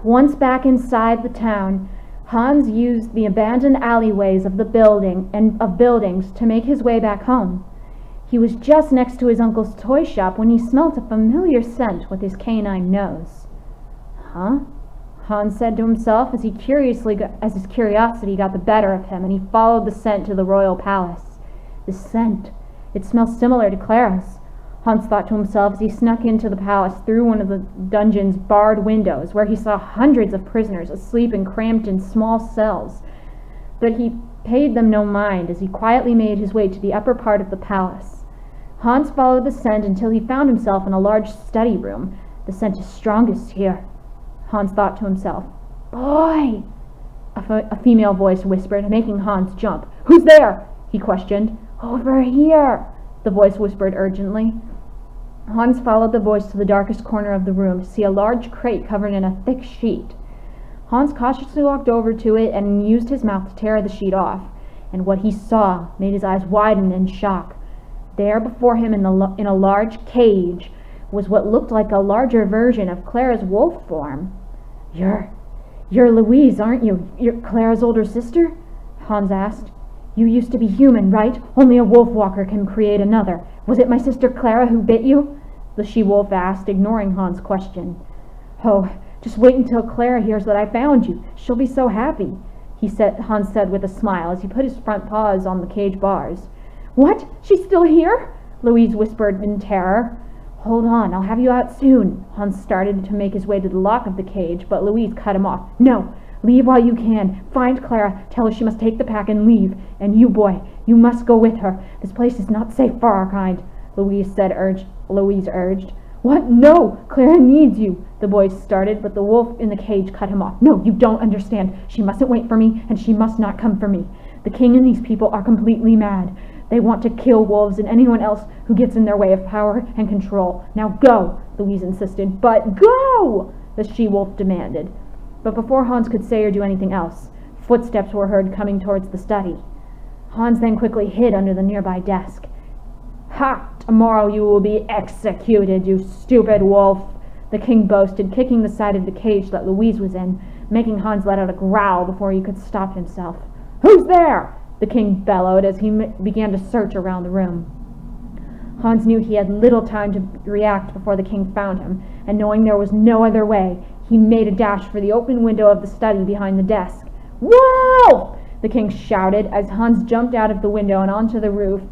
Once back inside the town, Hans used the abandoned alleyways of buildings to make his way back home. He was just next to his uncle's toy shop when he smelt a familiar scent with his canine nose. Huh? Hans said to himself as his curiosity got the better of him, and he followed the scent to the royal palace. The scent, it smells similar to Clara's. Hans thought to himself as he snuck into the palace through one of the dungeon's barred windows, where he saw hundreds of prisoners asleep and cramped in small cells. But he paid them no mind as he quietly made his way to the upper part of the palace. Hans followed the scent until he found himself in a large study room. The scent is strongest here, Hans thought to himself. Boy! A female voice whispered, making Hans jump. Who's there? He questioned. Over here, the voice whispered urgently. Hans followed the voice to the darkest corner of the room to see a large crate covered in a thick sheet. Hans cautiously walked over to it and used his mouth to tear the sheet off, and what he saw made his eyes widen in shock. There before him in a large cage was what looked like a larger version of Clara's wolf form. You're Louise, aren't you? You're Clara's older sister? Hans asked. You used to be human, right? Only a wolf-walker can create another. Was it my sister Clara who bit you? The she-wolf asked, ignoring Hans' question. Oh, just wait until Clara hears that I found you. She'll be so happy, Hans said with a smile as he put his front paws on the cage bars. What? She's still here? Louise whispered in terror. Hold on, I'll have you out soon. Hans started to make his way to the lock of the cage, but Louise cut him off. No! Leave while you can. Find Clara, tell her she must take the pack and leave. And you, boy, you must go with her. This place is not safe for our kind, Louise urged. What? No! Clara needs you, the boy started, but the wolf in the cage cut him off. No, you don't understand. She mustn't wait for me, and she must not come for me. The king and these people are completely mad. They want to kill wolves and anyone else who gets in their way of power and control. Now go, Louise insisted. But go, the she-wolf demanded. But before Hans could say or do anything else, footsteps were heard coming towards the study. Hans then quickly hid under the nearby desk. Ha! Tomorrow you will be executed, you stupid wolf, the king boasted, kicking the side of the cage that Louise was in, making Hans let out a growl before he could stop himself. Who's there? The king bellowed as he began to search around the room. Hans knew he had little time to react before the king found him, and knowing there was no other way, he made a dash for the open window of the study behind the desk. Wolf! The king shouted as Hans jumped out of the window and onto the roof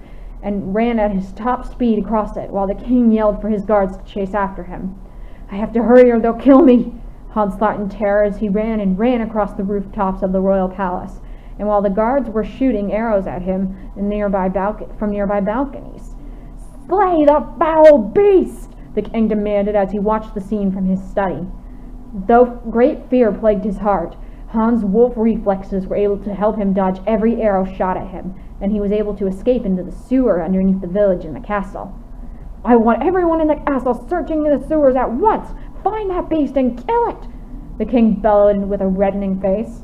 and ran at his top speed across it, while the king yelled for his guards to chase after him. I have to hurry or they'll kill me, Hans thought in terror as he ran across the rooftops of the royal palace, and while the guards were shooting arrows at him from nearby balconies. Slay the foul beast! The king demanded as he watched the scene from his study. Though great fear plagued his heart, Hans' wolf reflexes were able to help him dodge every arrow shot at him, and he was able to escape into the sewer underneath the village and the castle. I want everyone in the castle searching in the sewers at once! Find that beast and kill it! The king bellowed with a reddening face.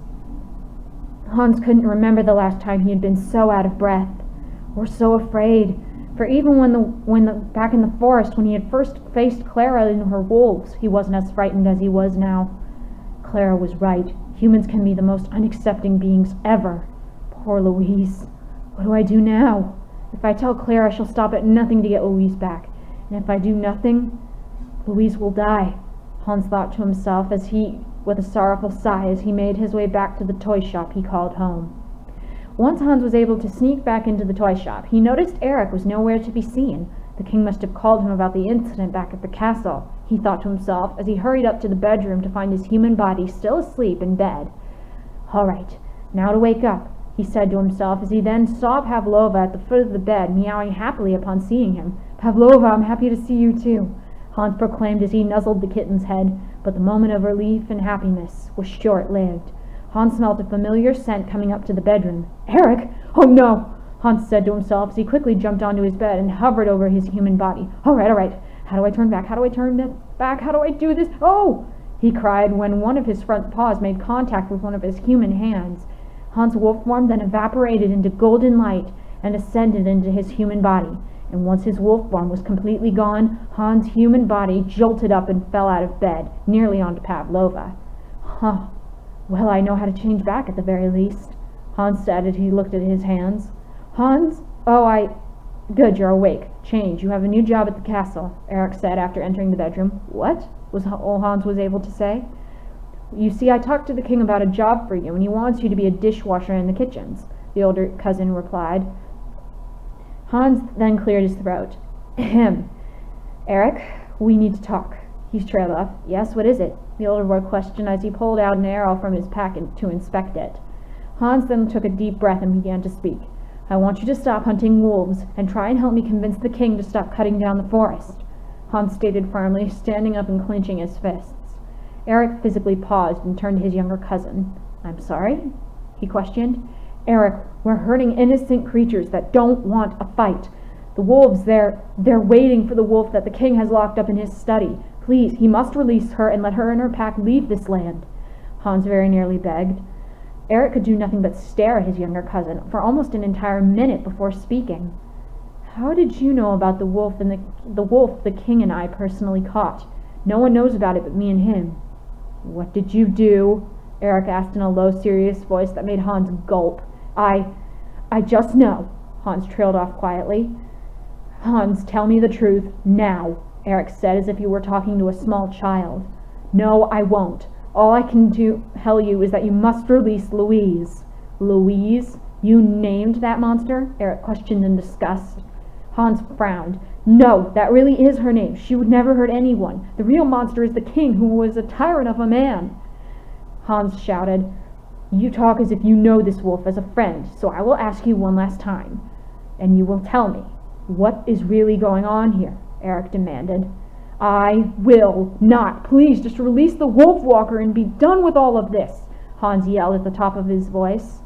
Hans couldn't remember the last time he had been so out of breath, or so afraid, for even back in the forest when he had first faced Clara and her wolves, he wasn't as frightened as he was now. Clara was right. Humans can be the most unaccepting beings ever. Poor Louise. What do I do now? If I tell Clara, she'll stop at nothing to get Louise back. And if I do nothing, Louise will die, Hans thought to himself with a sorrowful sigh as he made his way back to the toy shop he called home. Once Hans was able to sneak back into the toy shop, he noticed Eric was nowhere to be seen. The king must have called him about the incident back at the castle, he thought to himself as he hurried up to the bedroom to find his human body still asleep in bed. All right, now to wake up, he said to himself as he then saw Pavlova at the foot of the bed, meowing happily upon seeing him. Pavlova, I'm happy to see you too, Hans proclaimed as he nuzzled the kitten's head, but the moment of relief and happiness was short-lived. Hans smelled a familiar scent coming up to the bedroom. Eric! Oh no! Hans said to himself as he quickly jumped onto his bed and hovered over his human body. All right. How do I turn back? How do I turn back? How do I do this? Oh! He cried when one of his front paws made contact with one of his human hands. Hans' wolf form then evaporated into golden light and ascended into his human body. And once his wolf form was completely gone, Hans' human body jolted up and fell out of bed, nearly onto Pavlova. Huh. Well, I know how to change back at the very least, Hans said as he looked at his hands. Hans? Oh, Good, you're awake. Change. You have a new job at the castle, Eric said after entering the bedroom. What? Was all Hans was able to say. You see, I talked to the king about a job for you, and he wants you to be a dishwasher in the kitchens, the older cousin replied. Hans then cleared his throat. Ahem. Eric, we need to talk. He trailed off. Yes, what is it? The older boy questioned as he pulled out an arrow from his pack to inspect it. Hans then took a deep breath and began to speak. I want you to stop hunting wolves and try and help me convince the king to stop cutting down the forest, Hans stated firmly, standing up and clenching his fists. Eric physically paused and turned to his younger cousin. I'm sorry? He questioned. Eric, we're hurting innocent creatures that don't want a fight. The wolves, they're waiting for the wolf that the king has locked up in his study. Please, he must release her and let her and her pack leave this land, Hans very nearly begged. Eric could do nothing but stare at his younger cousin for almost an entire minute before speaking. How did you know about the wolf the king and I personally caught? No one knows about it but me and him. What did you do? Eric asked in a low, serious voice that made Hans gulp. I just know, Hans trailed off quietly. Hans, tell me the truth, now, Eric said as if he were talking to a small child. No, I won't. All I can tell you is that you must release Louise. Louise? You named that monster? Eric questioned in disgust. Hans frowned. No, that really is her name. She would never hurt anyone. The real monster is the king, who was a tyrant of a man. Hans shouted. You talk as if you know this wolf as a friend, so I will ask you one last time. And you will tell me, what is really going on here? Eric demanded. I will not. Please, just release the Wolfwalker and be done with all of this, Hans yelled at the top of his voice.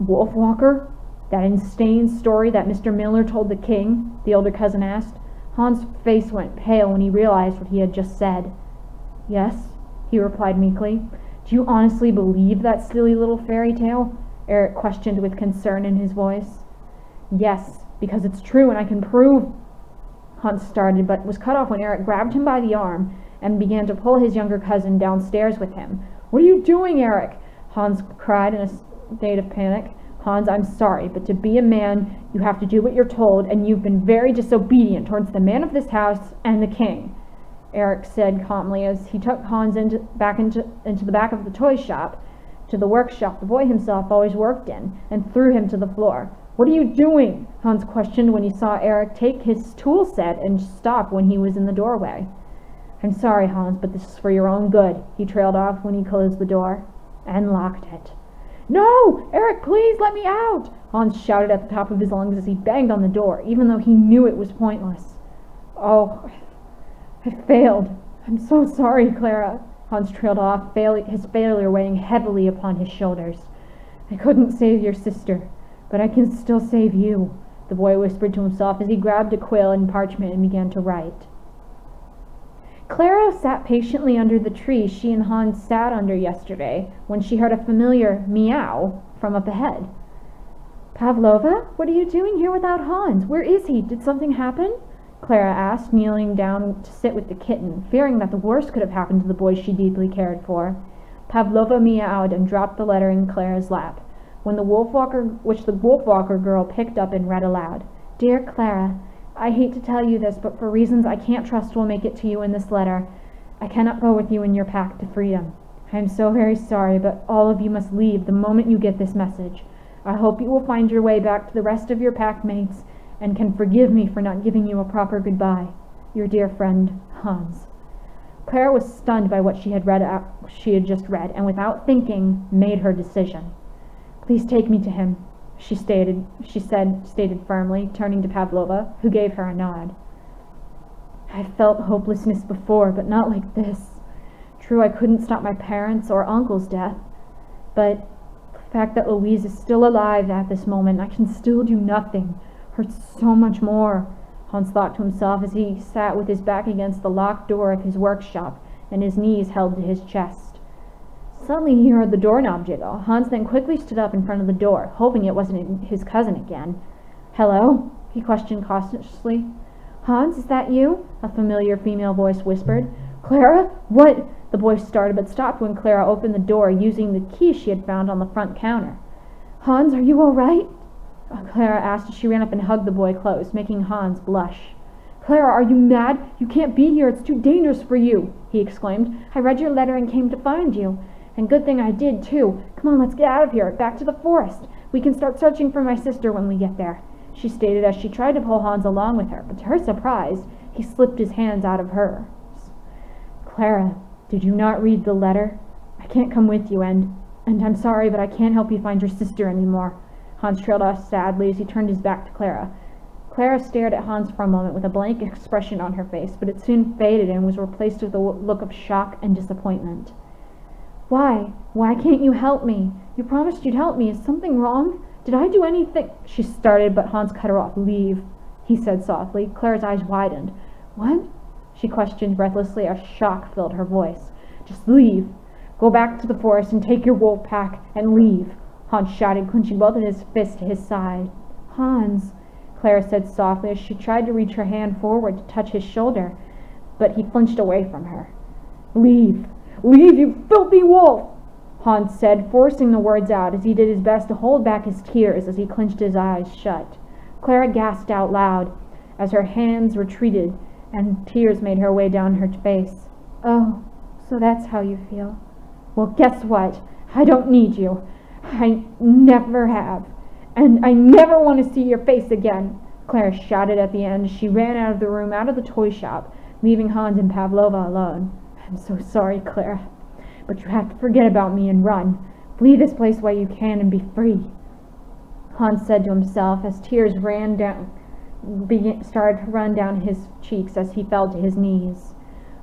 Wolfwalker? That insane story that Mr. Miller told the king? The older cousin asked. Hans' face went pale when he realized what he had just said. Yes, he replied meekly. Do you honestly believe that silly little fairy tale? Eric questioned with concern in his voice. Yes, because it's true and I can prove... Hans started, but was cut off when Eric grabbed him by the arm and began to pull his younger cousin downstairs with him. What are you doing, Eric? Hans cried in a state of panic. Hans, I'm sorry, but to be a man, you have to do what you're told, and you've been very disobedient towards the man of this house and the king, Eric said calmly as he took Hans into the back of the toy shop, to the workshop the boy himself always worked in, and threw him to the floor. What are you doing? Hans questioned when he saw Eric take his tool set and stop when he was in the doorway. I'm sorry, Hans, but this is for your own good, he trailed off when he closed the door and locked it. No! Eric, please let me out! Hans shouted at the top of his lungs as he banged on the door, even though he knew it was pointless. Oh, I failed. I'm so sorry, Clara. Hans trailed off, his failure weighing heavily upon his shoulders. I couldn't save your sister, but I can still save you, the boy whispered to himself as he grabbed a quill and parchment and began to write. Clara sat patiently under the tree she and Hans sat under yesterday when she heard a familiar meow from up ahead. Pavlova, what are you doing here without Hans? Where is he? Did something happen? Clara asked, kneeling down to sit with the kitten, fearing that the worst could have happened to the boy she deeply cared for. Pavlova meowed and dropped the letter in Clara's lap, which the Wolfwalker girl picked up and read aloud. Dear Clara, I hate to tell you this, but for reasons I can't trust will make it to you in this letter. I cannot go with you in your pack to freedom. I am so very sorry, but all of you must leave the moment you get this message. I hope you will find your way back to the rest of your pack mates and can forgive me for not giving you a proper goodbye. Your dear friend, Hans. Clara was stunned by what she had just read, and without thinking, made her decision. Please take me to him, she stated firmly, turning to Pavlova, who gave her a nod. I've felt hopelessness before, but not like this. True, I couldn't stop my parents' or uncle's death, but the fact that Louise is still alive at this moment, I can still do nothing, hurts so much more, Hans thought to himself as he sat with his back against the locked door of his workshop and his knees held to his chest. Suddenly he heard the doorknob jiggle. Hans then quickly stood up in front of the door, hoping it wasn't his cousin again. Hello? He questioned cautiously. Hans, is that you? A familiar female voice whispered. Clara? What? The boy started but stopped when Clara opened the door using the key she had found on the front counter. "Hans, are you all right?" Clara asked as she ran up and hugged the boy close, making Hans blush. "Clara, are you mad? You can't be here. It's too dangerous for you," he exclaimed. "I read your letter and came to find you. And good thing I did, too. Come on, let's get out of here, back to the forest. We can start searching for my sister when we get there," she stated as she tried to pull Hans along with her, but to her surprise, he slipped his hands out of hers. "Clara, did you not read the letter? I can't come with you, and I'm sorry, but I can't help you find your sister anymore," Hans trailed off sadly as he turned his back to Clara. Clara stared at Hans for a moment with a blank expression on her face, but it soon faded and was replaced with a look of shock and disappointment. Why can't you help me? You promised you'd help me. Is something wrong? Did I do anything?" She started, but Hans cut her off. "Leave," he said softly. Clara's eyes widened. "What?" she questioned breathlessly as shock filled her voice. "Just leave. Go back to the forest and take your wolf pack and leave," Hans shouted, clenching both of his fists to his side. "Hans," Clara said softly as she tried to reach her hand forward to touch his shoulder, but he flinched away from her. "Leave! Leave, you filthy wolf!" Hans said, forcing the words out as he did his best to hold back his tears as he clenched his eyes shut. Clara gasped out loud as her hands retreated and tears made her way down her face. "Oh, so that's how you feel. Well, guess what? I don't need you. I never have. And I never want to see your face again," Clara shouted at the end as she ran out of the room, out of the toy shop, leaving Hans and Pavlova alone. "I'm so sorry, Clara, but you have to forget about me and run. Flee this place while you can and be free," Hans said to himself as tears started to run down his cheeks as he fell to his knees.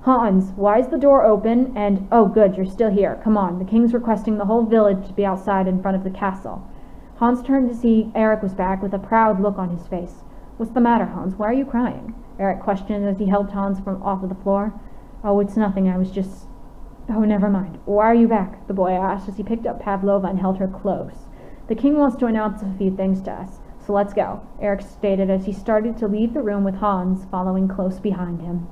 "Hans, why is the door open? And, oh good, you're still here. Come on, the king's requesting the whole village to be outside in front of the castle." Hans turned to see Eric was back with a proud look on his face. "What's the matter, Hans? Why are you crying?" Eric questioned as he helped Hans from off of the floor. "Oh, it's nothing. I was just... Oh, never mind. Why are you back?" the boy asked as he picked up Pavlova and held her close. "The king wants to announce a few things to us, so let's go," Eric stated as he started to leave the room with Hans following close behind him.